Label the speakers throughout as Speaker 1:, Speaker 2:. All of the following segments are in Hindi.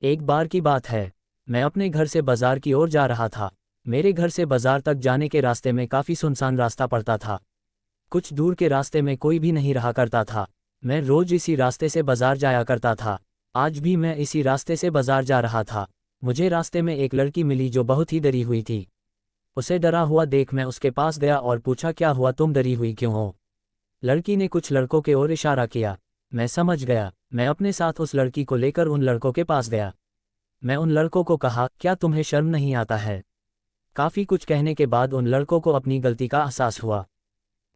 Speaker 1: एक बार की बात है, मैं अपने घर से बाजार की ओर जा रहा था। मेरे घर से बाजार तक जाने के रास्ते में काफ़ी सुनसान रास्ता पड़ता था। कुछ दूर के रास्ते में कोई भी नहीं रहा करता था। मैं रोज इसी रास्ते से बाजार जाया करता था। आज भी मैं इसी रास्ते से बाजार जा रहा था। मुझे रास्ते में एक लड़की मिली जो बहुत ही डरी हुई थी। उसे डरा हुआ देख मैं उसके पास गया और पूछा, क्या हुआ, तुम डरी हुई क्यों हो? लड़की ने कुछ लड़कों की ओर इशारा किया। मैं समझ गया। मैं अपने साथ उस लड़की को लेकर उन लड़कों के पास गया। मैं उन लड़कों को कहा, क्या तुम्हें शर्म नहीं आता है? काफ़ी कुछ कहने के बाद उन लड़कों को अपनी गलती का एहसास हुआ।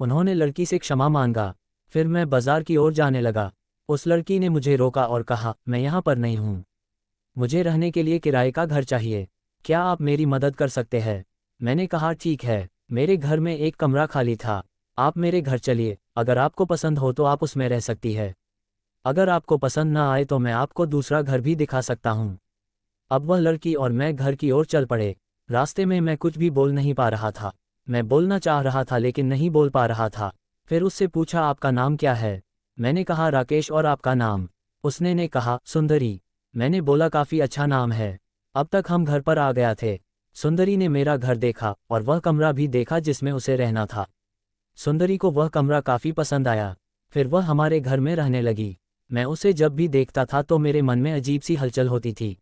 Speaker 1: उन्होंने लड़की से क्षमा मांगा। फिर मैं बाजार की ओर जाने लगा। उस लड़की ने मुझे रोका और कहा, मैं यहाँ पर नहीं हूँ। मुझे रहने के लिए किराए का घर चाहिए। क्या आप मेरी मदद कर सकते हैं? मैंने कहा, ठीक है। मेरे घर में एक कमरा खाली था। आप मेरे घर चलिए। अगर आपको पसंद हो तो आप उसमें रह सकती है। अगर आपको पसंद ना आए तो मैं आपको दूसरा घर भी दिखा सकता हूँ। अब वह लड़की और मैं घर की ओर चल पड़े। रास्ते में मैं कुछ भी बोल नहीं पा रहा था। मैं बोलना चाह रहा था लेकिन नहीं बोल पा रहा था। फिर उससे पूछा, आपका नाम क्या है? मैंने कहा, राकेश। और आपका नाम? उसने ने कहा, सुंदरी। मैंने बोला, काफ़ी अच्छा नाम है। अब तक हम घर पर आ गया थे। सुंदरी ने मेरा घर देखा और वह कमरा भी देखा जिसमें उसे रहना था। सुंदरी को वह कमरा काफ़ी पसंद आया। फिर वह हमारे घर में रहने लगी। मैं उसे जब भी देखता था तो मेरे मन में अजीब सी हलचल होती थी।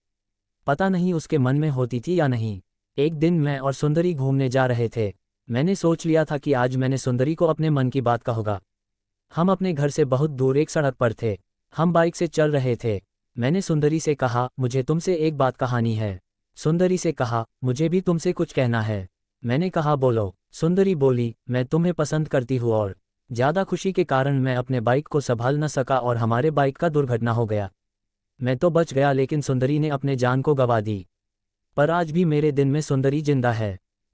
Speaker 1: पता नहीं उसके मन में होती थी या नहीं। एक दिन मैं और सुंदरी घूमने जा रहे थे। मैंने सोच लिया था कि आज मैंने सुंदरी को अपने मन की बात कहूँगा। हम अपने घर से बहुत दूर एक सड़क पर थे। हम बाइक से चल रहे थे। मैंने सुंदरी से कहा, मुझे तुमसे एक बात कहानी है। सुंदरी से कहा, मुझे भी तुमसे कुछ कहना है। मैंने कहा, बोलो। सुंदरी बोली, मैं तुम्हें पसंद करती हूँ और ज़्यादा खुशी के कारण मैं अपने बाइक को संभाल न सका और हमारे बाइक का दुर्घटना हो गया। मैं तो बच गया लेकिन सुंदरी ने अपने जान को गंवा दी। पर आज भी मेरे दिन में सुंदरी जिंदा है।